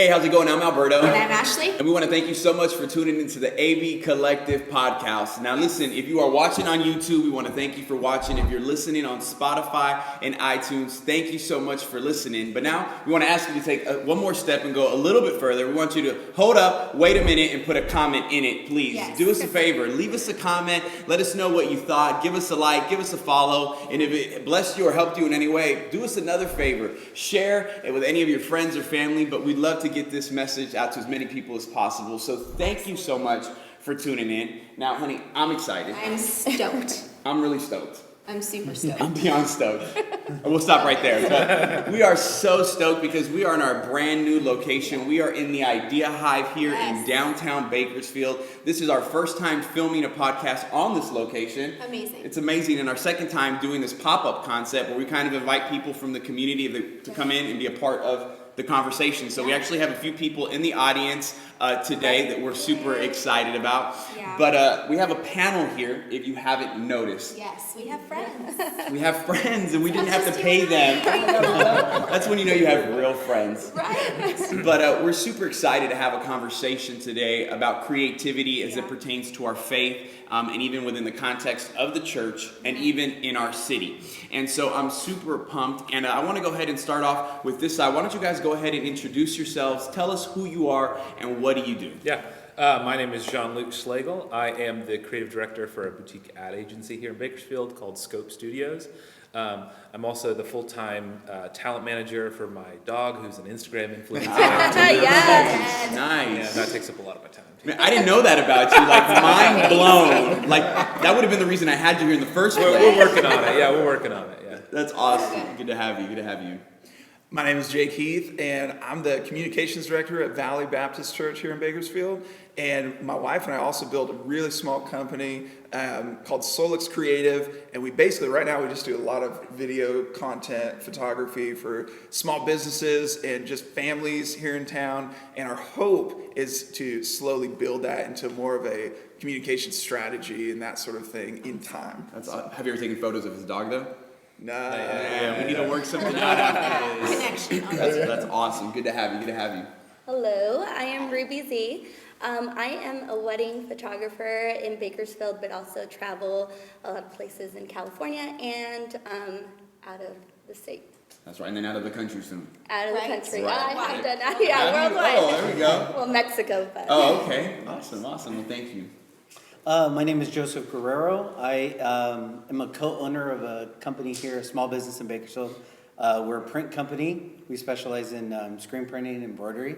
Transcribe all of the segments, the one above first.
Hey, how's it going? I'm Alberto. And I'm Ashley. And we want to thank you so much for tuning into the AB Collective podcast. Now listen, if you are watching on YouTube, we want to thank you for watching. If you're listening on Spotify and iTunes, thank you so much for listening. But now we want to ask you to take one more step and go a little bit further. We want you to hold up, wait a minute, and put a comment in it, please. Yes. Do us a favor. Leave us a comment. Let us know what you thought. Give us a like. Give us a follow. And if it blessed you or helped you in any way, do us another favor. Share it with any of your friends or family. But we'd love to get this message out to as many people as possible. So thank you so much for tuning in. Now, honey, I'm excited. I'm stoked. I'm really stoked. I'm super stoked. I'm beyond stoked. We'll stop right there. But we are so stoked because we are in our brand new location. We are in the Idea Hive here in downtown Bakersfield. This is our first time filming a podcast on this location. Amazing. It's amazing. And our second time doing this pop-up concept where we kind of invite people from the community to come in and be a part of the conversation. So we actually have a few people in the audience today that we're super excited about. Yeah. But we have a panel here, if you haven't noticed. Yes, we have friends. We have friends, and we didn't have to pay them. That's when you know you have real friends. Right. But we're super excited to have a conversation today about creativity as it pertains to our faith, and even within the context of the church, and even in our city. And so I'm super pumped, and I want to go ahead and start off with this side. Why don't you guys go ahead and introduce yourselves, tell us who you are, and what do you do? Yeah, my name is Jean-Luc Schlegel. I am the creative director for a boutique ad agency here in Bakersfield called Scope Studios. I'm also the full-time talent manager for my dog, who's an Instagram influencer. Yes. Nice. Yeah, that takes up a lot of my time. Man, I didn't know that about you. Like, mind blown. Like, that would have been the reason I had you here in the first place. We're working on it. Yeah, we're working on it. Yeah. That's awesome. Good to have you. Good to have you. My name is Jake Heath, and I'm the communications director at Valley Baptist Church here in Bakersfield. And my wife and I also built a really small company called Solix Creative. And we basically, right now, we just do a lot of video content, photography for small businesses and just families here in town. And our hope is to slowly build that into more of a communication strategy and that sort of thing in time. Have you ever taken photos of his dog, though? No. Yeah, we need to work something out after this. Connection. That's awesome. Good to have you. Good to have you. Hello, I am Ruby Z. I am a wedding photographer in Bakersfield, but also travel a lot of places in California and out of the state. That's right. And then out of the country soon. Out of the country. Right. I have done that. Yeah, worldwide. Oh, there we go. Well, Mexico, but. Oh, okay. Awesome. Well, thank you. My name is Joseph Guerrero. I am a co-owner of a company here, a small business in Bakersfield. We're a print company. We specialize in screen printing and embroidery.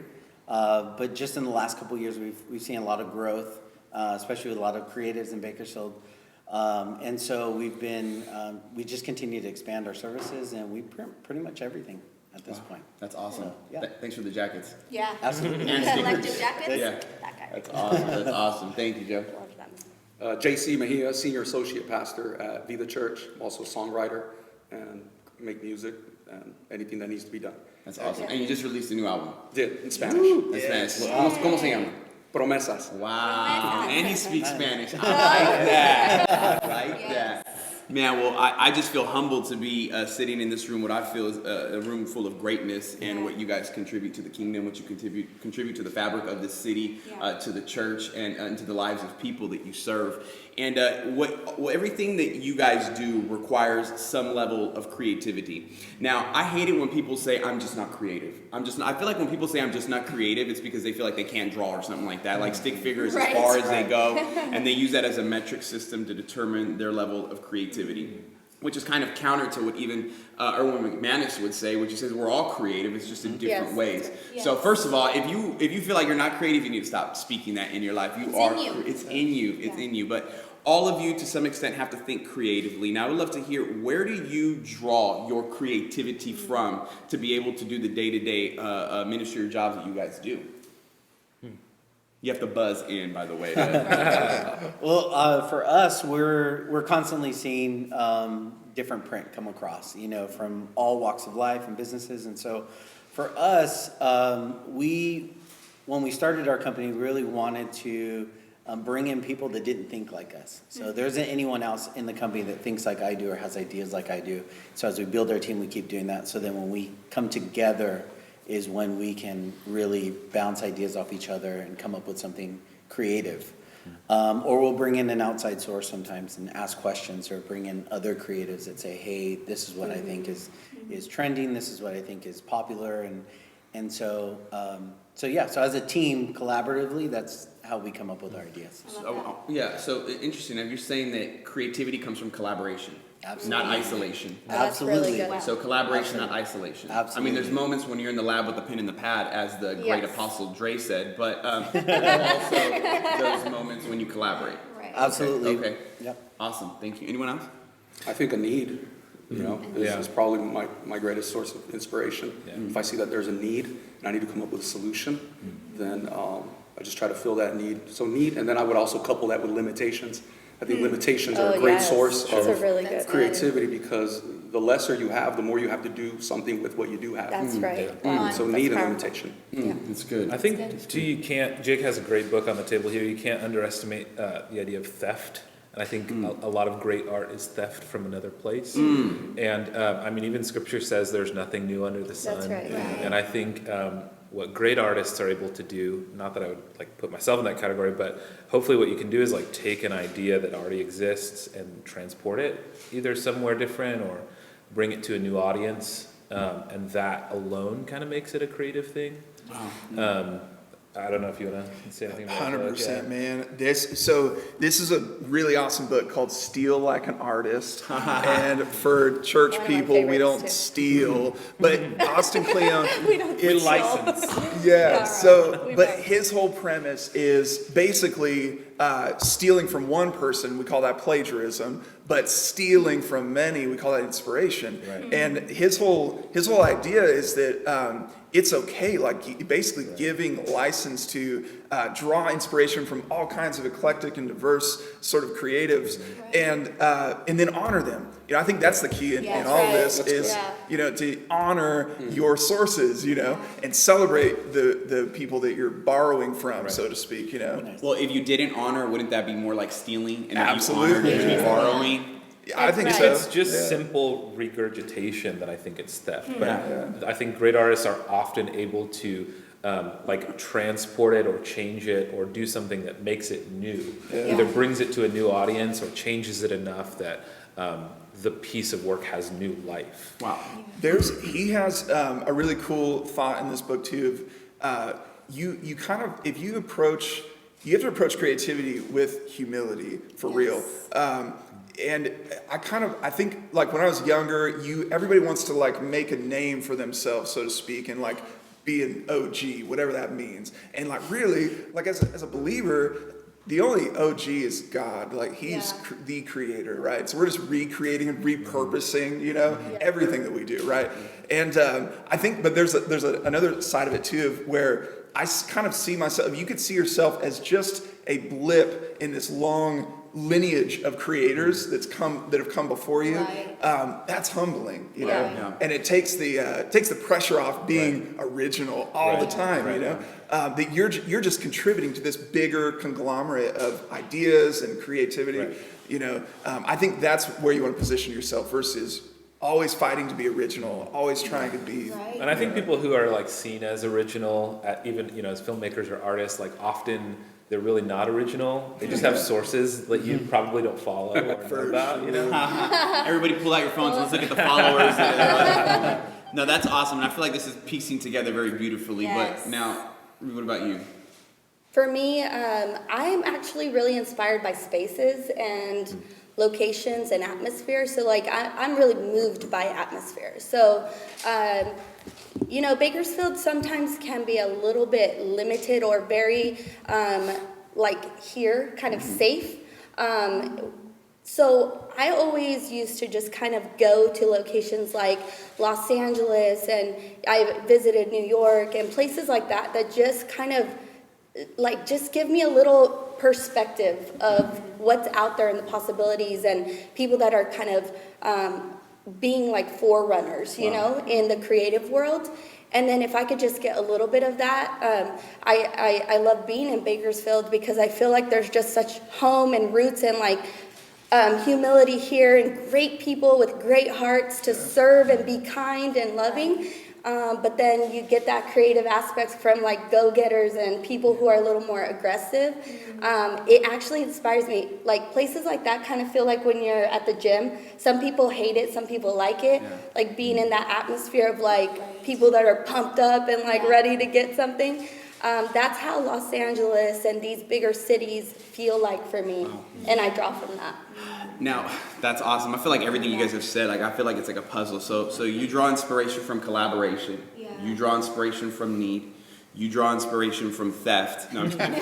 But just in the last couple of years, we've seen a lot of growth, especially with a lot of creatives in Bakersfield. And so we just continue to expand our services, and we print pretty much everything at this point. That's awesome. So, yeah. Thanks for the jackets. Yeah. Absolutely. And Collective stickers. jackets. Yeah. That guy. That's awesome. That's awesome. Thank you, Joe. Love them. J.C. Mejia, Senior Associate Pastor at Vida Church. I'm also a songwriter and make music and anything that needs to be done. That's awesome. And you just released a new album. Did, in Spanish. In Spanish. ¿Cómo se llama? Promesas. Wow. And he speaks Spanish. I like that. I like that. Man, well, I just feel humbled to be sitting in this room, what I feel is a room full of greatness, and what you guys contribute to the kingdom, what you contribute to the fabric of this city, to the church, and to the lives of people that you serve. And what everything that you guys do requires some level of creativity. Now, I hate it when people say, I'm just not creative. I feel like when people say I'm just not creative, it's because they feel like they can't draw or something like that, like stick figures as far as they go, and they use that as a metric system to determine their level of creativity, which is kind of counter to what even Erwin McManus would say, which he says we're all creative, it's just in different ways. Yes. So first of all, if you feel like you're not creative, you need to stop speaking that in your life. It's in you. But all of you, to some extent, have to think creatively. Now, I would love to hear, where do you draw your creativity from to be able to do the day-to-day ministerial jobs that you guys do? You have to buzz in, by the way. Well, for us, we're constantly seeing different print come across, from all walks of life and businesses. And so for us, when we started our company, we really wanted to bring in people that didn't think like us. So there isn't anyone else in the company that thinks like I do or has ideas like I do. So as we build our team, we keep doing that. So then when we come together is when we can really bounce ideas off each other and come up with something creative. Or we'll bring in an outside source sometimes and ask questions, or bring in other creatives that say, hey, this is what I think is trending, this is what I think is popular, and so as a team, collaboratively, that's how we come up with our ideas. So interesting. You're saying that creativity comes from collaboration, Absolutely. not isolation. That's really Absolutely. good. So collaboration, not isolation. Absolutely. I mean, there's moments when you're in the lab with the pen and the pad, as the great Yes. apostle Dre said, but also those moments when you collaborate. Right. Absolutely. Okay. Yep. Awesome. Thank you. Anyone else? I think a need, Yeah. is probably my greatest source of inspiration. Yeah. If I see that there's a need and I need to come up with a solution, then I just try to fill that need. So need, and then I would also couple that with limitations. I think limitations are a great source That's a of really good. creativity, because the lesser you have, the more you have to do something with what you do have. That's right. Yeah. Wow. So That's need and powerful. limitation. That's good. I think too, you can't, Jake has a great book on the table here, you can't underestimate the idea of theft. And I think a lot of great art is theft from another place. And I mean, even scripture says there's nothing new under the sun. That's right. And I think what great artists are able to do, not that I would like put myself in that category, but hopefully what you can do is like take an idea that already exists and transport it either somewhere different or bring it to a new audience. And that alone kind of makes it a creative thing. Wow. I don't know if you want to say anything about that. 100%, man. This is a really awesome book called Steal Like an Artist. And for church One of my people, we favorites, don't too. steal. But Austin Kleon, We it's license. yeah. right. So, We but might. his whole premise is basically stealing from one person. We call that plagiarism. But stealing from many, we call that inspiration. Right. And his whole idea is that it's okay, like basically giving license to draw inspiration from all kinds of eclectic and diverse sort of creatives, and then honor them. I think that's the key in Yes. all Right. this That's is good. to honor your sources, and celebrate the people that you're borrowing from, so to speak. Well, if you didn't honor, wouldn't that be more like stealing? And Absolutely. If you honored, you're borrowing. I think Right. so. It's just Yeah. simple regurgitation that I think it's theft. But I think great artists are often able to like transport it or change it or do something that makes it new. Either brings it to a new audience or changes it enough that the piece of work has new life. Wow. He has a really cool thought in this book too. Of you kind of, if you have to approach creativity with humility for real. And I think like when I was younger, everybody wants to like make a name for themselves, so to speak, and like be an OG, whatever that means. And like really, like as a believer, the only OG is God. Like he's the creator, right? So we're just recreating and repurposing, everything that we do, right? And I think, but there's another side of it too, of where I kind of see myself. You could see yourself as just a blip in this long lineage of creators that have come before you. Right. That's humbling, Yeah. and it takes the pressure off being original all the time, that you're just contributing to this bigger conglomerate of ideas and creativity. I think that's where you want to position yourself versus always fighting to be original, always trying to be. Right. And I think people who are like seen as original, even as filmmakers or artists, like often they're really not original. They just have sources that you probably don't follow or know about. Everybody pull out your phones. Let's look at the followers. No, that's awesome. And I feel like this is piecing together very beautifully. Yes. But now, what about you? For me, I am actually really inspired by spaces and locations and atmosphere. So like I'm really moved by atmosphere. So Bakersfield sometimes can be a little bit limited or very like here, kind of safe. So I always used to just kind of go to locations like Los Angeles, and I visited New York and places like that just kind of like just give me a little perspective of what's out there and the possibilities and people that are kind of being like forerunners, in the creative world. And then if I could just get a little bit of that, I love being in Bakersfield because I feel like there's just such home and roots and like humility here and great people with great hearts to serve and be kind and loving. But then you get that creative aspects from like go-getters and people who are a little more aggressive. It actually inspires me. Like places like that kind of feel like when you're at the gym. Some people hate it, some people like it. Like being in that atmosphere of like people that are pumped up and like ready to get something. That's how Los Angeles and these bigger cities feel like for me, and I draw from that. Now, that's awesome. I feel like everything you guys have said, like I feel like it's like a puzzle. So you draw inspiration from collaboration. Yeah. You draw inspiration from need. You draw inspiration from theft. No, I'm just kidding.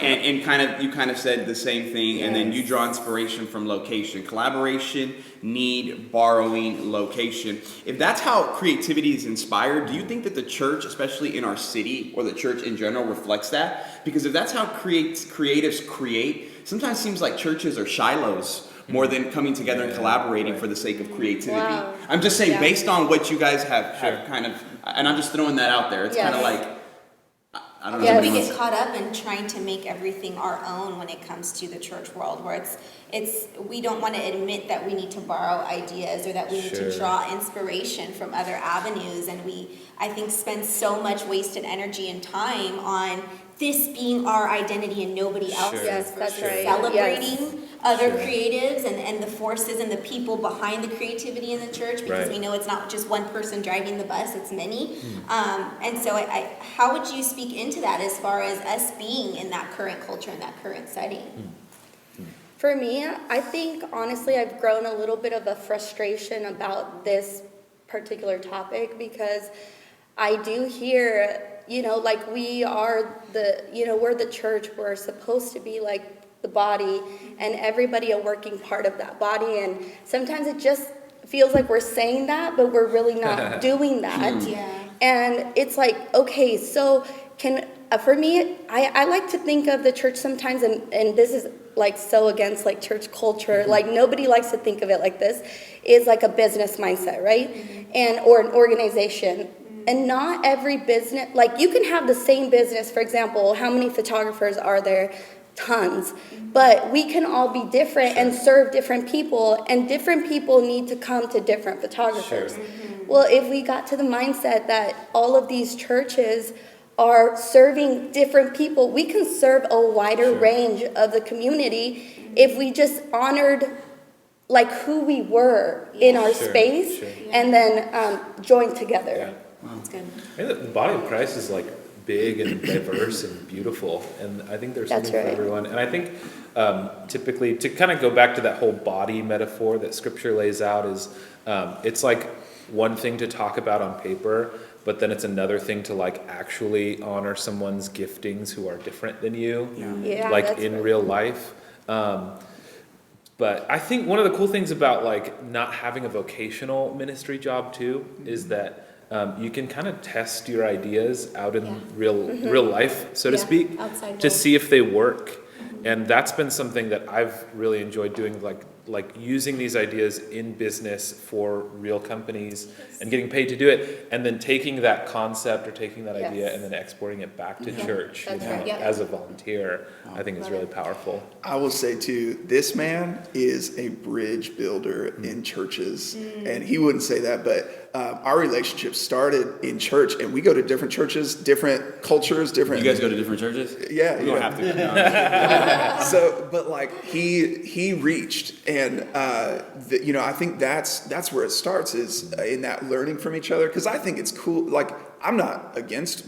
and you kind of said the same thing, and then you draw inspiration from location. Collaboration, need, borrowing, location. If that's how creativity is inspired, do you think that the church, especially in our city, or the church in general, reflects that? Because if that's how creatives create, sometimes it seems like churches are Shilohs more than coming together and collaborating for the sake of creativity. Wow. I'm just saying, based on what you guys have kind of, and I'm just throwing that out there. It's kind of like, I don't know. Yeah, we get caught up in trying to make everything our own when it comes to the church world, where it's we don't want to admit that we need to borrow ideas or that we need to draw inspiration from other avenues, and we, I think, spend so much wasted energy and time on this being our identity and nobody else's. Yes, that's right. Celebrating other creatives and the forces and the people behind the creativity in the church, because we know it's not just one person driving the bus, it's many. And so how would you speak into that as far as us being in that current culture and that current setting? For me, I think honestly I've grown a little bit of a frustration about this particular topic, because I do hear, like we are we're the church, we're supposed to be like the body, and everybody a working part of that body, and sometimes it just feels like we're saying that, but we're really not doing that. And it's like, okay, so for me, I like to think of the church sometimes, and this is like so against like church culture, like nobody likes to think of it like this, is like a business mindset, right? Or an organization. And not every business, like you can have the same business, for example, how many photographers are there? Tons. But we can all be different and serve different people, and different people need to come to different photographers. Well, if we got to the mindset that all of these churches are serving different people, we can serve a wider range of the community if we just honored like who we were in our space and then joined together. That's good. I think the body of Christ is like big and diverse and beautiful, and I think there's something for everyone. And I think typically, to kind of go back to that whole body metaphor that Scripture lays out, is it's like one thing to talk about on paper, but then it's another thing to like actually honor someone's giftings who are different than you, like in real life. But I think one of the cool things about like not having a vocational ministry job too is that you can kind of test your ideas out in real life, so to speak, to see if they work. And that's been something that I've really enjoyed doing, like using these ideas in business for real companies and getting paid to do it, and then taking that concept or taking that idea and then exporting it back to church as a volunteer. I think is really powerful. I will say too, this man is a bridge builder in churches, and he wouldn't say that, but our relationship started in church, and we go to different churches, different cultures, different. You guys go to different churches? Yeah, You don't have to. So, but like he reached, and I think that's where it starts, is in that learning from each other. Because I think it's cool. Like I'm not against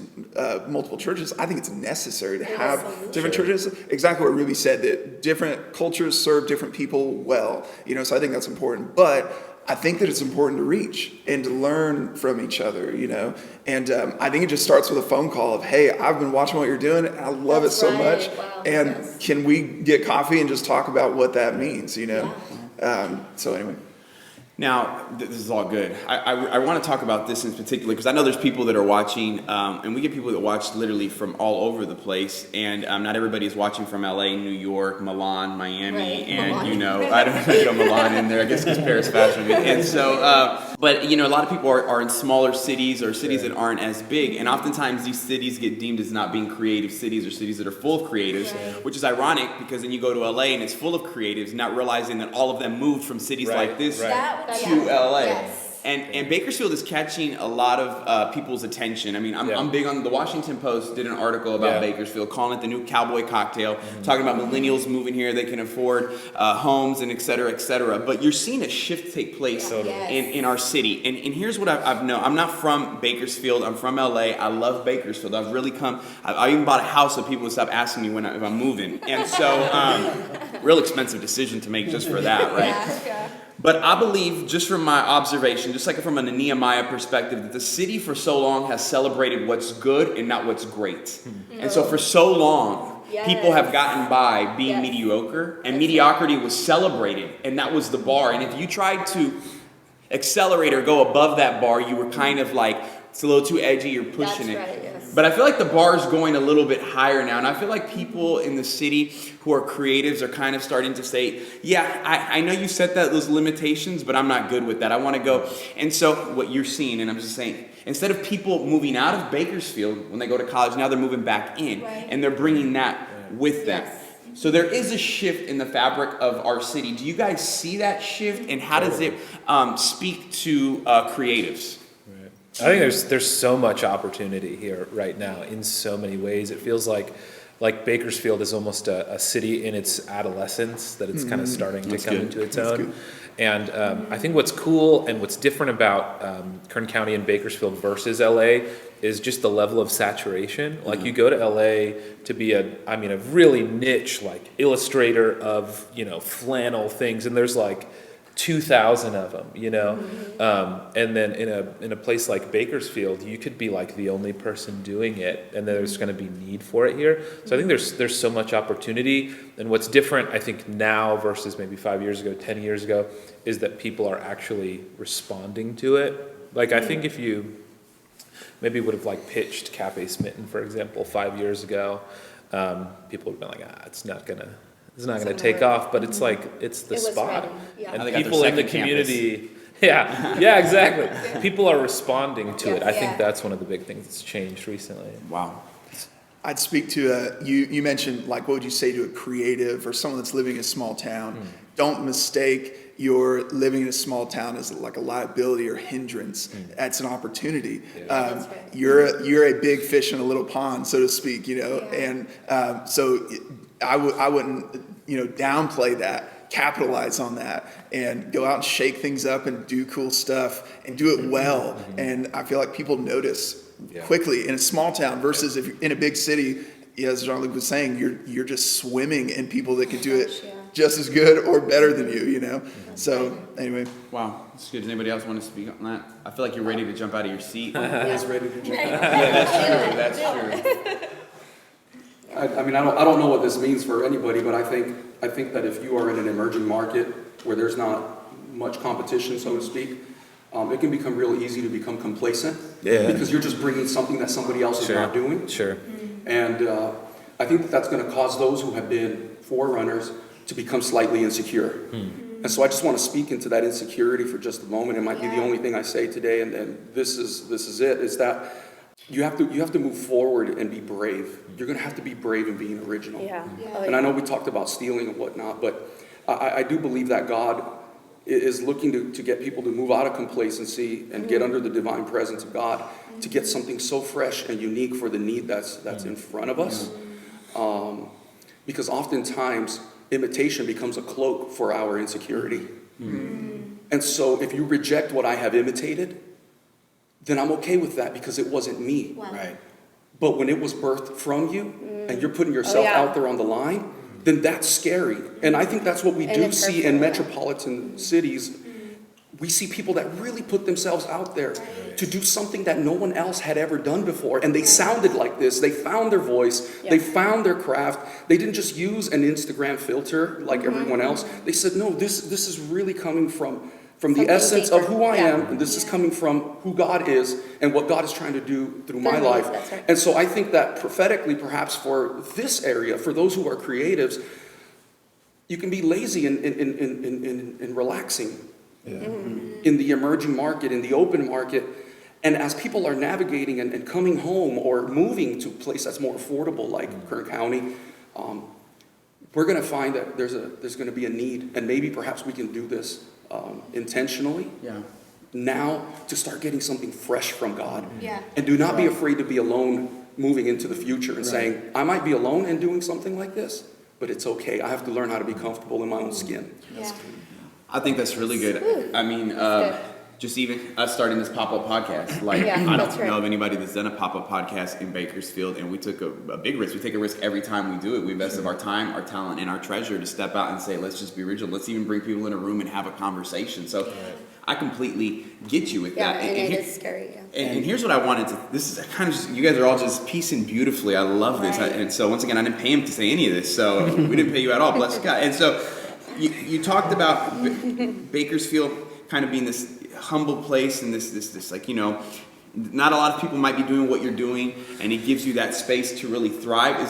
multiple churches. I think it's necessary to have different churches. Exactly what Ruby said, that different cultures serve different people well. So I think that's important. But I think that it's important to reach and to learn from each other, and I think it just starts with a phone call of, hey, I've been watching what you're doing, and I love it so much, and can we get coffee and just talk about what that means, so anyway. Now, this is all good. I want to talk about this in particular because I know there's people that are watching, and we get people that watch literally from all over the place, and not everybody is watching from LA, New York, Milan, Miami, and I don't know, Milan in there, I guess because Paris Fashion Week. And so, but a lot of people are in smaller cities or cities that aren't as big, and oftentimes these cities get deemed as not being creative cities or cities that are full of creatives, which is ironic because then you go to LA and it's full of creatives, not realizing that all of them moved from cities like this to LA. And Bakersfield is catching a lot of people's attention. I mean, I'm big on the Washington Post did an article about Bakersfield, calling it the new cowboy cocktail, talking about millennials moving here, they can afford homes and et cetera, et cetera. But you're seeing a shift take place in our city. And here's what I've known. I'm not from Bakersfield. I'm from LA. I love Bakersfield. I've really come. I even bought a house so people would stop asking me if I'm moving. And so, real expensive decision to make just for that, right? But I believe, just from my observation, just like from a Nehemiah perspective, that the city for so long has celebrated what's good and not what's great. And so for so long, people have gotten by being mediocre, and mediocrity was celebrated, and that was the bar. And if you tried to accelerate or go above that bar, you were kind of like, it's a little too edgy, you're pushing it. Right, yes. But I feel like the bar is going a little bit higher now, and I feel like people in the city who are creatives are kind of starting to say, yeah, I know you set those limitations, but I'm not good with that. I want to go. And so what you're seeing, and I'm just saying, instead of people moving out of Bakersfield when they go to college, now they're moving back in, and they're bringing that with them. So there is a shift in the fabric of our city. Do you guys see that shift, and how does it speak to creatives? I think there's so much opportunity here right now in so many ways. It feels like Bakersfield is almost a city in its adolescence, that it's kind of starting to come into its own. And I think what's cool and what's different about Kern County and Bakersfield versus LA is just the level of saturation. Like you go to LA to be a really niche like illustrator of, flannel things, and there's like 2,000 of them, and then in a place like Bakersfield, you could be like the only person doing it, and there's going to be need for it here. So I think there's so much opportunity, and what's different, I think, now versus maybe 5 years ago, 10 years ago, is that people are actually responding to it. Like I think if you maybe would have like pitched Cafe Smitten, for example, 5 years ago, people would have been like, it's not gonna take off, but it's like, it's the spot. And people in the community, exactly. People are responding to it. I think that's one of the big things that's changed recently. Wow. I'd speak to you mentioned, like, what would you say to a creative or someone that's living in a small town? Don't mistake your living in a small town as like a liability or hindrance. That's an opportunity. You're a big fish in a little pond, so to speak, and so I wouldn't, downplay that, capitalize on that, and go out and shake things up and do cool stuff and do it well. And I feel like people notice quickly in a small town versus if you're in a big city, as Jean-Luc was saying, you're just swimming in people that could do it just as good or better than you, So anyway. Wow, that's good. Does anybody else want to speak on that? I feel like you're ready to jump out of your seat. Always ready to jump out. Yeah, that's true. I don't know what this means for anybody, but I think that if you are in an emerging market where there's not much competition, so to speak, it can become real easy to become complacent. Because you're just bringing something that somebody else is not doing. And I think that's going to cause those who have been forerunners to become slightly insecure. And so I just want to speak into that insecurity for just a moment. It might be the only thing I say today, and this is it, is that you have to move forward and be brave. You're going to have to be brave in being original. And I know we talked about stealing and whatnot, but I do believe that God is looking to get people to move out of complacency and get under the divine presence of God, to get something so fresh and unique for the need that's in front of us. Because oftentimes imitation becomes a cloak for our insecurity. And so if you reject what I have imitated, then I'm okay with that because it wasn't me. Right. But when it was birthed from you and you're putting yourself out there on the line, then that's scary. And I think that's what we do see in metropolitan cities. We see people that really put themselves out there to do something that no one else had ever done before. And they sounded like this. They found their voice. They found their craft. They didn't just use an Instagram filter like everyone else. They said, no, this is really coming from the essence of who I am, and this is coming from who God is and what God is trying to do through my life. And so I think that prophetically, perhaps for this area, for those who are creatives, you can be lazy in relaxing in the emerging market, in the open market. And as people are navigating and coming home or moving to a place that's more affordable, like Kern County, we're going to find that there's going to be a need, and maybe perhaps we can do this intentionally. now to start getting something fresh from God. Yeah. And do not be afraid to be alone moving into the future and saying, I might be alone and doing something like this, but it's okay. I have to learn how to be comfortable in my own skin. Yeah. I think that's really good. I mean, just even us starting this pop-up podcast, like Yeah, I that's don't right. know of anybody that's done a pop-up podcast in Bakersfield, and we took a big risk. We take a risk every time we do it. We invest of our time, our talent, and our treasure to step out and say, let's just be original. Let's even bring people in a room and have a conversation. So I completely get you with Yeah, that. and it here- is scary, yeah. and here's what I wanted to. This is kind of just, you guys are all just piecing beautifully. I love this. Right. And so once again, I didn't pay him to say any of this, so we didn't pay you at all. Bless God. And so you talked about Bakersfield kind of being this humble place and this like, you know, not a lot of people might be doing what you're doing, and it gives you that space to really thrive.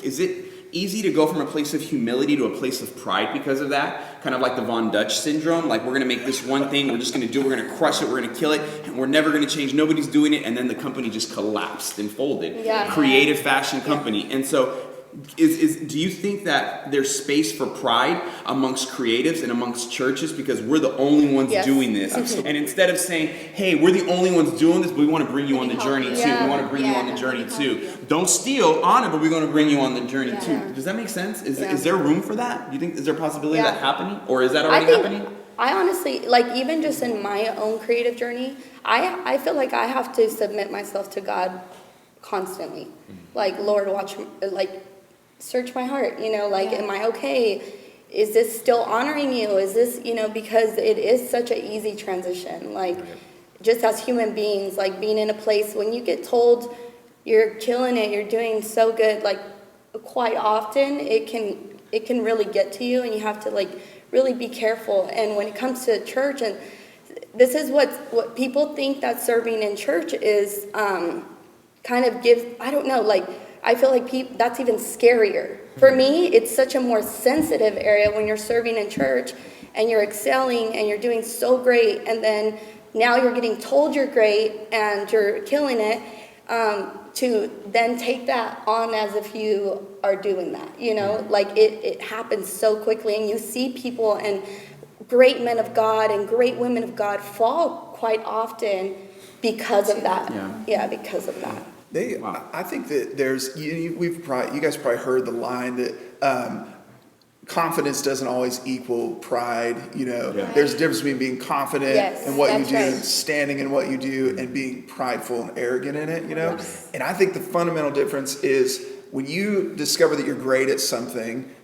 Is it easy to go from a place of humility to a place of pride because of that? Kind of like the Von Dutch syndrome, like we're gonna make this one thing, we're just gonna do it, we're gonna crush it, we're gonna kill it, and we're never gonna change, nobody's doing it, and then the company just collapsed and folded. Yeah. Creative fashion company. And so do you think that there's space for pride amongst creatives and amongst churches because we're the only ones Yes. doing this? And instead of saying, hey, we're the only ones doing this, but we want to bring you on the journey too. Yeah. We want to bring you on the journey too. Don't steal, honor, but we're going to bring you on the journey too. Does that make sense? Is there room for that? Do you think, is there a possibility of that happening? Or is that already happening? I honestly, like even just in my own creative journey, I feel like I have to submit myself to God constantly. Like, Lord, search my heart, you know, like, am I okay? Is this still honoring you? Is this, you know, because it is such an easy transition. Like, just as human beings, like being in a place when you get told you're killing it, you're doing so good, like quite often it can really get to you, and you have to like really be careful. And when it comes to church, and this is what people think that serving in church is kind of gives, I don't know, like I feel like that's even scarier. For me, it's such a more sensitive area when you're serving in church and you're excelling and you're doing so great, and then now you're getting told you're great and you're killing it, to then take that on as if you are doing that, you know? Like it happens so quickly, and you see people and great men of God and great women of God fall quite often because of that. Yeah, because of that. I think that there's you guys probably heard the line that confidence doesn't always equal pride. You know, there's a difference between being confident in what you do, and standing in what you do, and being prideful and arrogant in it. You know, and I think the fundamental difference is when you discover that you're great at something,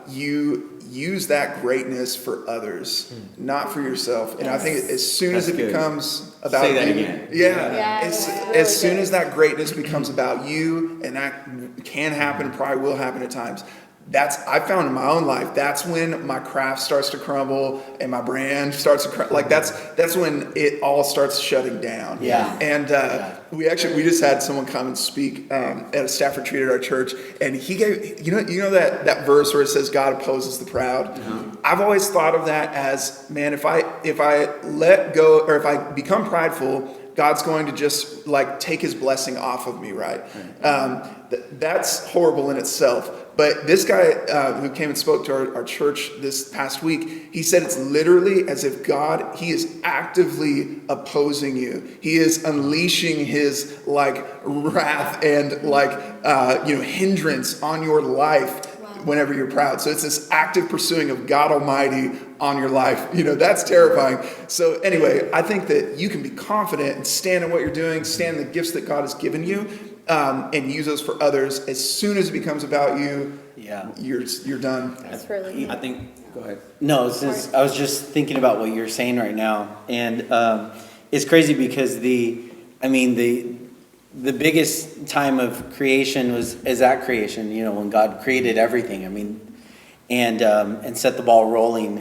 you use that greatness for others, not for yourself. And I think as soon as it becomes about Say that you, again. as soon as that greatness becomes about you, and that can happen, probably will happen at times. I found in my own life, that's when my craft starts to crumble and my brand starts to crumble. Like that's when it all starts shutting down. Yeah. And we just had someone come and speak at a staff retreat at our church, and he gave, you know that verse where it says God opposes the proud. I've always thought of that as, man, if I let go, or if I become prideful, God's going to just like take his blessing off of me, right? That's horrible in itself. But this guy who came and spoke to our church this past week, he said it's literally as if God, he is actively opposing you. He is unleashing his like wrath and like hindrance on your life whenever you're proud. So it's this active pursuing of God Almighty on your life. You know, that's terrifying. So anyway, I think that you can be confident and stand in what you're doing, stand in the gifts that God has given you, and use those for others. As soon as it becomes about you, you're done. That's really I think, go ahead. No, I was just thinking about what you're saying right now, and it's crazy because the biggest time of creation is at creation. You know, when God created everything. I mean, and set the ball rolling,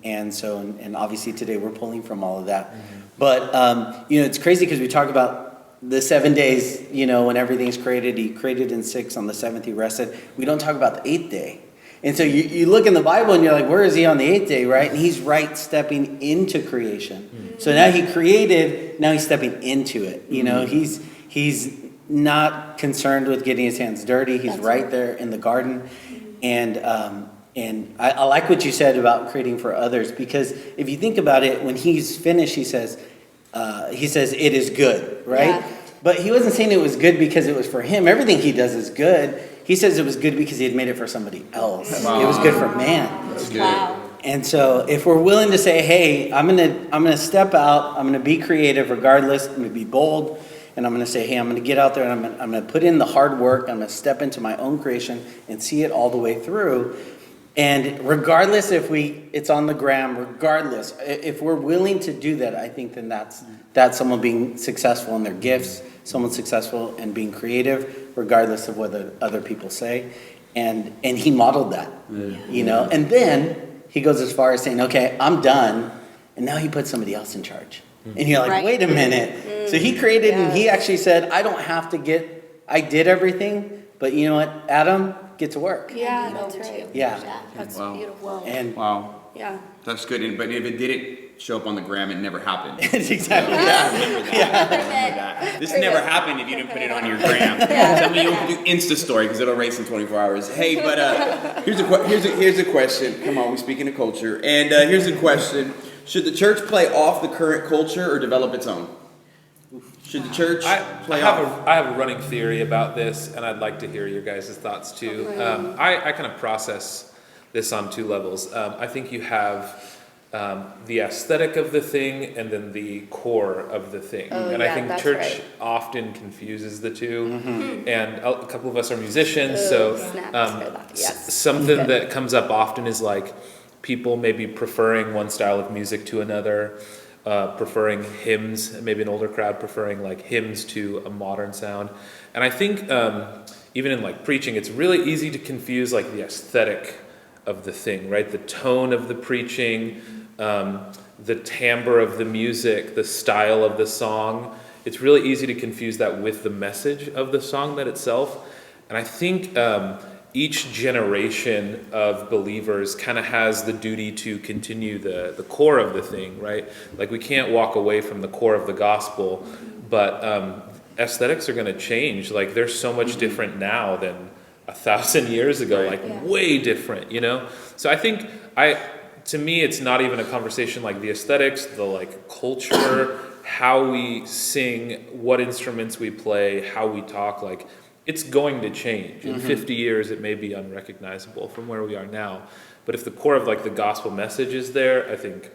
and obviously today we're pulling from all of that. But it's crazy because we talk about the 7 days, when everything's created. He created in 6, on the 7th he rested. We don't talk about the 8th day. And so you look in the Bible and you're like, where is he on the 8th day, right? And he's right stepping into creation. So now he created, now he's stepping into it. He's not concerned with getting his hands dirty. He's right there in the garden. And I like what you said about creating for others, because if you think about it, when he's finished, he says, it is good, right? Yeah. But he wasn't saying it was good because it was for him. Everything he does is good. He says it was good because he had made it for somebody else. Wow. It was good for man. That's good. Wow. And so if we're willing to say, hey, I'm gonna step out, I'm gonna be creative regardless, I'm gonna be bold, and I'm gonna say, hey, I'm gonna get out there and I'm gonna put in the hard work, I'm gonna step into my own creation and see it all the way through. And regardless if it's on the gram, regardless, if we're willing to do that, I think then that's someone being successful in their gifts, someone successful in being creative, regardless of what other people say. And he modeled that, you know, and then he goes as far as saying, okay, I'm done. And now he puts somebody else in charge. And you're like, Right. wait a minute. So he created and he actually said, I did everything, but you know what, Adam, get to work. Yeah, Hand it that's over to right. you. Yeah. That's Wow. beautiful. And Wow, Yeah. that's good. But if it didn't show up on the gram, it never happened. it's exactly Yeah, remember that. This never happened if you didn't put it on your gram. Some of you do Insta story because it'll race in 24 hours. Hey, but here's a question. Come on, we're speaking of culture, and here's a question: should the church play off the current culture or develop its own? Should the church play off? I have a running theory about this, and I'd like to hear your guys' thoughts too. I kind of process this on two levels. I think you have the aesthetic of the thing and then the core of the thing. Oh, and yeah, I think that's church right. often confuses the two. And a couple of us are musicians, so Snaps for that. Yes. something Okay. that comes up often is like people maybe preferring one style of music to another. Preferring hymns, maybe an older crowd preferring like hymns to a modern sound. And I think even in like preaching, it's really easy to confuse like the aesthetic of the thing, right? The tone of the preaching, the timbre of the music, the style of the song. It's really easy to confuse that with the message of the song that itself. And I think each generation of believers kind of has the duty to continue the core of the thing, right? Like we can't walk away from the core of the gospel, but aesthetics are going to change. Like there's so much different now than 1,000 years ago, like way different, you know? So I think to me, it's not even a conversation like the aesthetics, the like culture, how we sing, what instruments we play, how we talk, like it's going to change. In 50 years, it may be unrecognizable from where we are now. But if the core of like the gospel message is there, I think,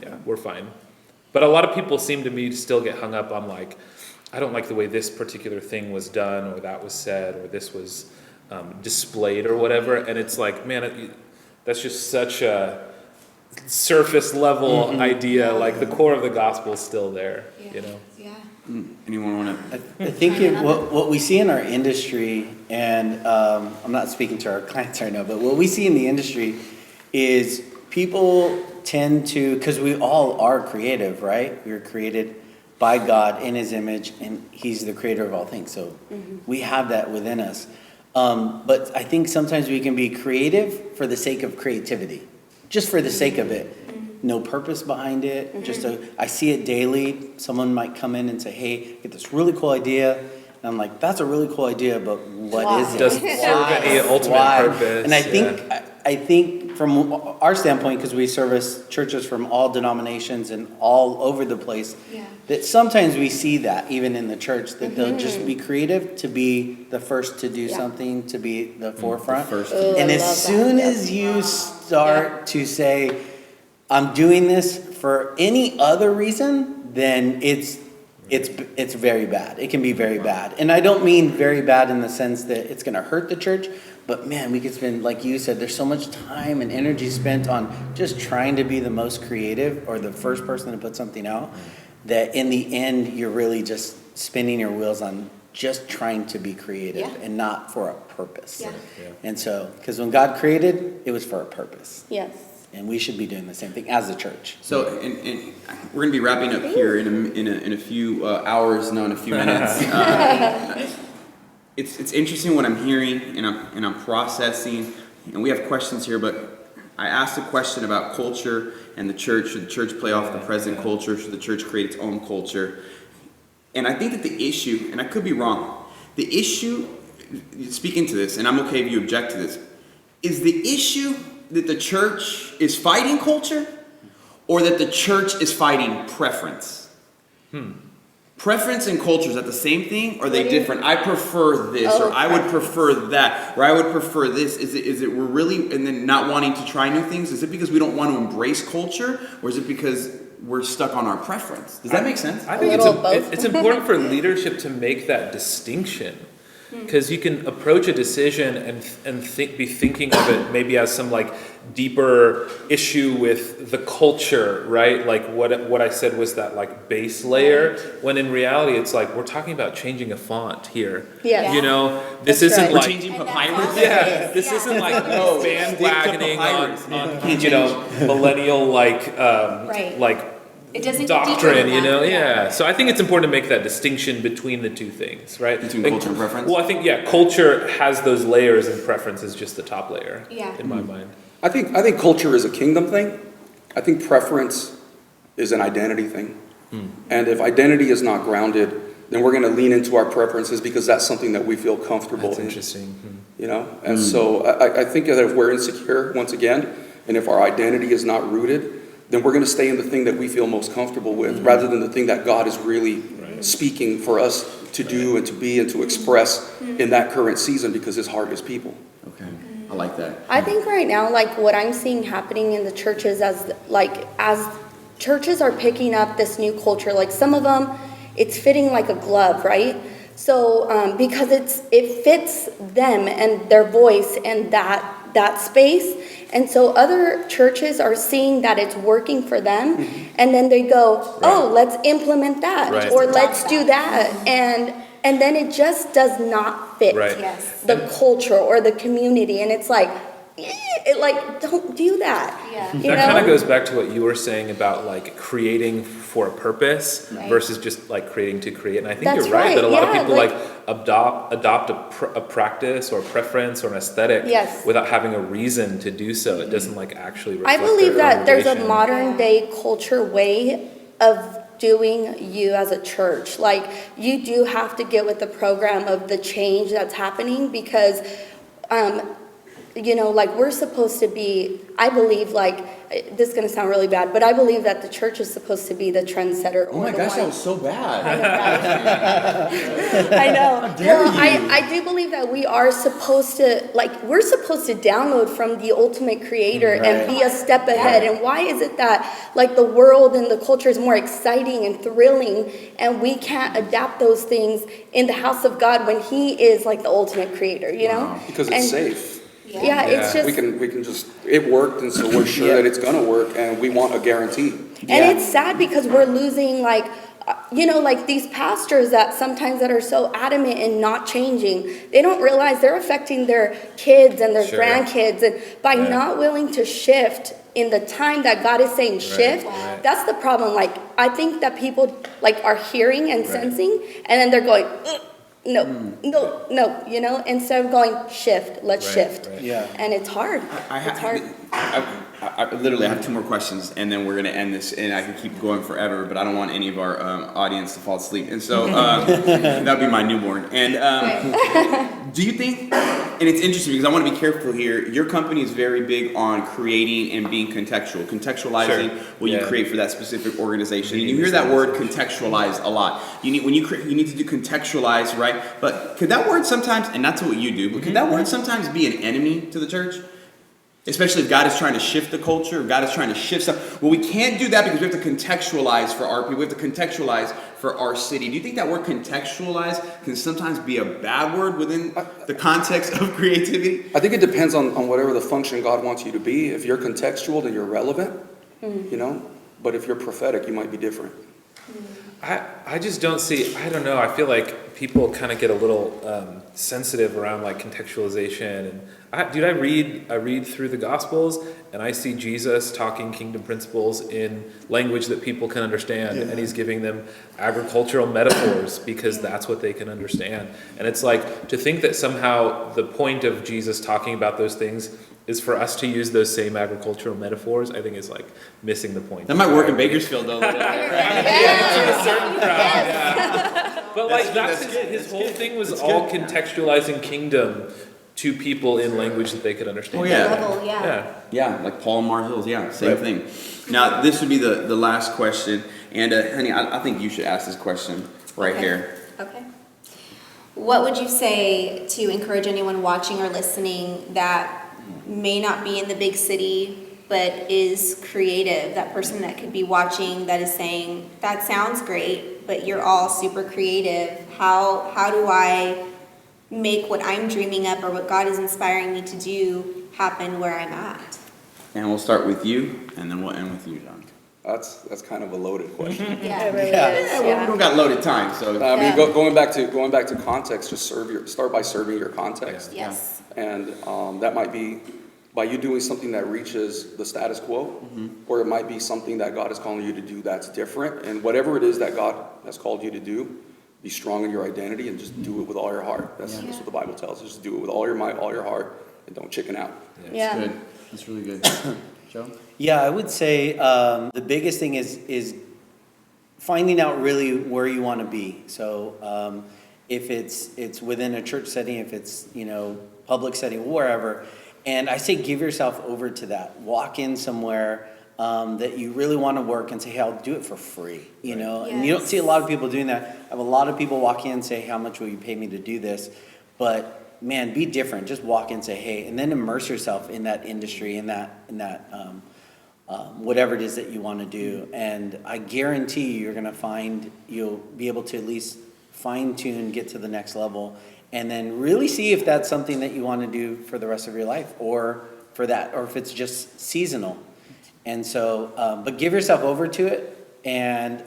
yeah, we're fine. But a lot of people seem to me to still get hung up on like, I don't like the way this particular thing was done, or that was said, or this was displayed, or whatever. And it's like, man, that's just such a surface level idea. Like the core of the gospel is still there, you know? Yeah. Anyone want to? I think what we see in our industry, and I'm not speaking to our clients right now, but what we see in the industry is people tend to, because we all are creative, right? We were created by God in His image, and He's the creator of all things. So we have that within us. But I think sometimes we can be creative for the sake of creativity, just for the sake of it. No purpose behind it. I see it daily. Someone might come in and say, hey, I get this really cool idea. And I'm like, that's a really cool idea, but what is it? Doesn't serve any ultimate purpose. And I think from our standpoint, because we service churches from all denominations and all over the place, that sometimes we see that even in the church, that they'll just be creative to be the first to do something, to be the forefront. And as soon as you start to say, I'm doing this for any other reason, then it's very bad. It can be very bad. And I don't mean very bad in the sense that it's going to hurt the church, but man, we could spend, like you said, there's so much time and energy spent on just trying to be the most creative or the first person to put something out, that in the end, you're really just spinning your wheels on just trying to be creative and not for a purpose. And so, because when God created, it was for a purpose. Yes. And we should be doing the same thing as a church. So, and we're going to be wrapping up here in a few hours, no, in a few minutes. It's interesting what I'm hearing and I'm processing, and we have questions here. But I asked a question about culture and the church. Should the church play off the present culture? Should the church create its own culture? And I think that the issue, and I could be wrong, the issue, speaking to this, and I'm okay if you object to this, is the issue that the church is fighting culture, or that the church is fighting preference? Preference and culture, is that the same thing, or are they different? I prefer this, or I would prefer that, or I would prefer this. Is it we're really, and then not wanting to try new things? Is it because we don't want to embrace culture, or is it because we're stuck on our preference? Does that make sense? I think little of both. it's important for leadership to make that distinction, because you can approach a decision and be thinking of it maybe as some like deeper issue with the culture, right? Like what I said was that like base layer, when in reality it's like we're talking about changing a font here. Yes. You know, this That's isn't right. We're like changing And that's papyrus. all it yeah, is. this Yeah. isn't like No, bandwagoning papyrus. on you know millennial like Right. like It doesn't go deeper doctrine, than you know, that. yeah. So I think it's important to make that distinction between the two things, right? Between Like, culture and preference? Well, I think culture has those layers, and preference is just the top layer. Yeah. In my mind. I think culture is a kingdom thing. I think preference is an identity thing. And if identity is not grounded, then we're going to lean into our preferences because that's something that we feel comfortable That's in. interesting. You know, and so I think that if we're insecure once again, and if our identity is not rooted, then we're going to stay in the thing that we feel most comfortable with, rather than the thing that God is really speaking for us to do and to be and to express in that current season, because His heart is people. Okay, I like that. I think right now, like what I'm seeing happening in the churches as churches are picking up this new culture, like some of them, it's fitting like a glove, right? So because it fits them and their voice and that space. And so other churches are seeing that it's working for them, and then they go, oh, let's implement that, Right. or let's do that. And then it just does not fit Right. Yes. the culture or the community. And it's like, don't do that. Yeah. You That kind know? of goes back to what you were saying about like creating for a purpose Right. versus just like creating to create. And I think That's you're right that a lot of right, people yeah, like adopt a practice or a preference or an aesthetic Yes. without having a reason to do so. It doesn't like actually I reflect believe their that there's a motivation. modern day culture way of doing you as a church. Like, you do have to get with the program of the change that's happening, because you know, like we're supposed to be, I believe, like, this is going to sound really bad, but I believe that the church is supposed to be the trendsetter. Oh my gosh, that was so bad. I know. Well, I do believe that we are supposed to, like, we're supposed to download from the ultimate creator and be a step ahead. And why is it that, like, the world and the culture is more exciting and thrilling, and we can't adapt those things in the house of God when He is, like, the ultimate creator, you know? Because it's And- safe. Yeah, it's just, We can just, it worked, and so we're sure that it's gonna work, and we want a guarantee. and it's sad because we're losing, like, you know, like these pastors that sometimes that are so adamant in not changing, they don't realize they're affecting their kids and their Sure. grandkids, and by Right. not willing to shift in the time that God is saying shift, right. that's the problem. Like, I think that people like are hearing and sensing, and then they're going, "Ugh, no, no, you know, instead of going shift, let's Right, shift. right. Yeah. And it's hard. It's hard. I literally have two more questions, and then we're going to end this, and I could keep going forever, but I don't want any of our audience to fall asleep. And so that'd be my newborn. And do you think, and it's interesting because I want to be careful here, your company is very big on creating and being contextualizing what you Yeah. create for that specific organization. And you hear that word contextualize a lot. You need, when you create, you need to do contextualize, right? But could that word sometimes, and not to what you do, but could that word sometimes be an enemy to the church? Especially if God is trying to shift the culture, if God is trying to shift stuff. Well, we can't do that because we have to contextualize for our people. We have to contextualize for our city. Do you think that word contextualize can sometimes be a bad word within the context of creativity? I think it depends on whatever the function God wants you to be. If you're contextual, then you're relevant, you know? But if you're prophetic, you might be different. I just don't see, I don't know, I feel like people kind of get a little sensitive around like contextualization. And I read through the Gospels, and I see Jesus talking kingdom principles in language that people can understand, and He's giving them agricultural metaphors because that's what they can understand. And it's like, to think that somehow the point of Jesus talking about those things is for us to use those same agricultural metaphors, I think is like missing the point. That might work in Bakersfield, though. To a certain crowd, yeah. But like that's his whole thing was all contextualizing kingdom to people in language that they could understand. Oh, yeah. Level, yeah. Yeah. Yeah, like Paul Mar Hills, yeah, same Right. thing. Now, this would be the last question, and honey, I think you should ask this question right Okay. here. Okay. What would you say to encourage anyone watching or listening that may not be in the big city but is creative? That person that could be watching that is saying, that sounds great, but you're all super creative. How do I make what I'm dreaming up or what God is inspiring me to do happen where I'm at? And we'll start with you, and then we'll end with you, John. That's kind of a loaded question. Yeah. It really Yeah. is, Yeah, well, we don't got loaded time, so. I mean, Yeah. going back to context, just start by serving your context. Yes. And that might be by you doing something that reaches the status quo, or it might be something that God is calling you to do that's different. And whatever it is that God has called you to do, be strong in your identity and just do it with all your heart. That's what the Bible tells us. Just do it with all your might, all your heart, and don't chicken out. Yeah. Good, that's really good. Joe? Yeah, I would say the biggest thing is finding out really where you want to be. So if it's within a church setting, if it's public setting, wherever, and I say give yourself over to that. Walk in somewhere that you really want to work and say, hey, I'll do it for free. And you don't see a lot of people doing that. I have a lot of people walk in and say, how much will you pay me to do this? But man, be different. Just walk in and say, hey, and then immerse yourself in that industry, in that whatever it is that you want to do. And I guarantee you're going to find you'll be able to at least fine tune, get to the next level, and then really see if that's something that you want to do for the rest of your life, or if it's just seasonal. And so, but give yourself over to it, and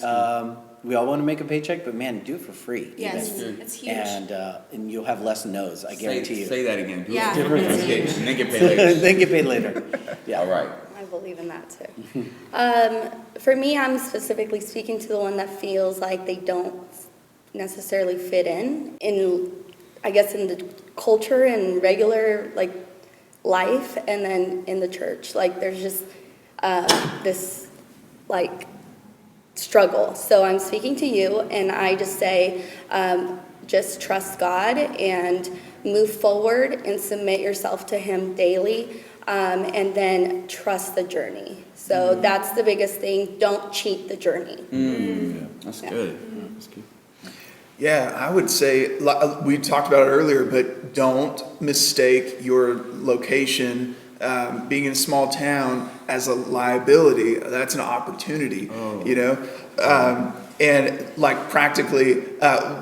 we all want to make a paycheck, but man, do it for free. Yes, even. it's huge. And you'll have less no's, I guarantee you. Say that again. Do Yeah. it different, and then get paid later. Then get paid later. Yeah. All right. I believe in that too. For me, I'm specifically speaking to the one that feels like they don't necessarily fit in, I guess, in the culture and regular life, and then in the church. There's just this struggle. So I'm speaking to you, and I just say, just trust God and move forward and submit yourself to Him daily, and then trust the journey. So that's the biggest thing. Don't cheat the journey. That's good. That's good. Yeah, I would say, we talked about it earlier, but don't mistake your location, being in a small town, as a liability. That's an opportunity, and practically,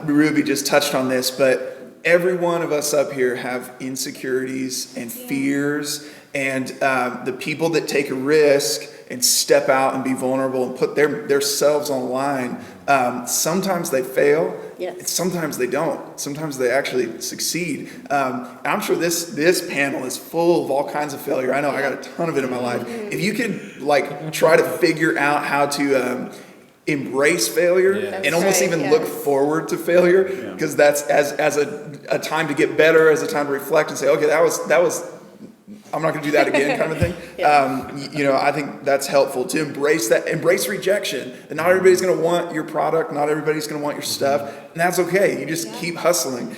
Ruby just touched on this, but every one of us up here have insecurities and fears, and the people that take a risk and step out and be vulnerable and put their selves on the line, sometimes they fail. Yes. Sometimes they don't. Sometimes they actually succeed. I'm sure this panel is full of all kinds of failure. I know I got a ton of it in my life. If you can try to figure out how to embrace failure and almost even look forward to failure, because that's as a time to get better, as a time to reflect and say, okay, that was I'm not going to do that again, kind of thing. I think that's helpful to embrace rejection. And not everybody's going to want your product, not everybody's going to want your stuff, and that's okay. You just keep hustling.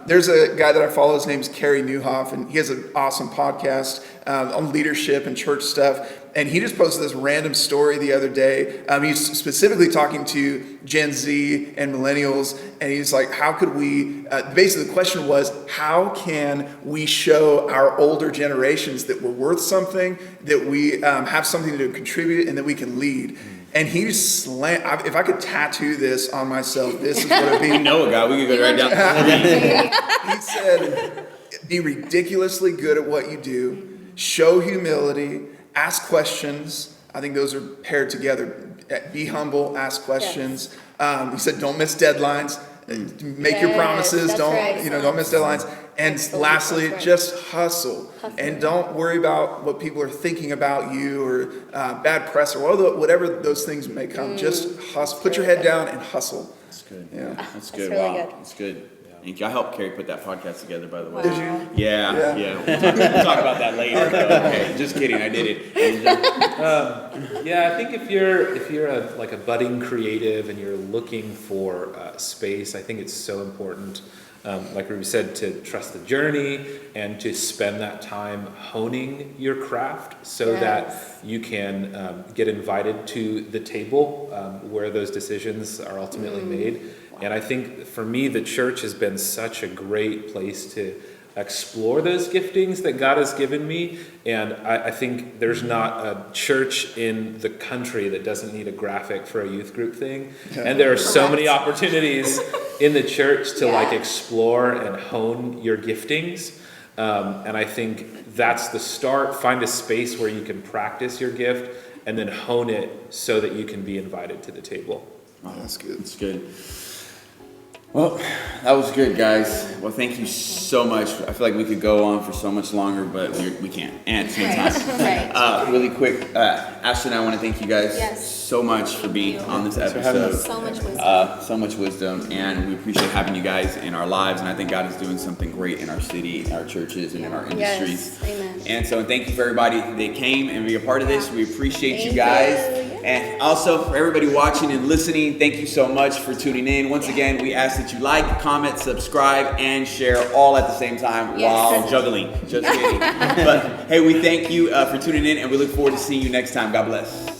There's a guy that I follow. His name's Carey Nieuwhof, and he has an awesome podcast on leadership and church stuff. And he just posted this random story the other day. He's specifically talking to Gen Z and millennials, and he's like, how could we, basically the question was, how can we show our older generations that we're worth something, that we have something to contribute, and that we can lead? And he just if I could tattoo this on myself, this is what it'd be. We know a guy, we could go right down the street. He said, be ridiculously good at what you do, show humility, ask questions. I think those are paired together. Be humble, ask questions. He said, don't miss deadlines. Make your promises. That's Don't right. don't miss deadlines. And Absolutely, lastly, that's right. just hustle. And don't worry about what people are thinking about you, or bad press, or whatever those things may come. Just hustle. Put your head down and hustle. That's good. Yeah. That's good. really Wow. good. That's good. Thank you. I helped Carrie put that podcast together, by the way. Did you? Yeah. We'll talk about that later. Okay, just kidding. I did it. I think if you're a budding creative and you're looking for space, I think it's so important like Ruby said, to trust the journey and to spend that time honing your craft so that you can get invited to the table where those decisions are ultimately made. And I think for me, the church has been such a great place to explore those giftings that God has given me. And I think there's not a church in the country that doesn't need a graphic for a youth group thing. And there are so many opportunities in the church to like explore and hone your giftings. And I think that's the start. Find a space where you can practice your gift and then hone it so that you can be invited to the table. Oh, that's good. That's good. Well, that was good, guys. Well, thank you so much. I feel like we could go on for so much longer, but we can't. And at the same time, really quick, Ashley and I want to thank you guys so much for being on this episode. So much wisdom. So much wisdom, and we appreciate having you guys in our lives. And I think God is doing something great in our city, in our churches, and in our industries. Yes, amen. And so, thank you for everybody that came and be a part of this. We appreciate you guys. And also for everybody watching and listening, thank you so much for tuning in. Once again, we ask that you like, comment, subscribe, and share all at the same time while juggling. Just kidding. But hey, we thank you for tuning in, and we look forward to seeing you next time. God bless.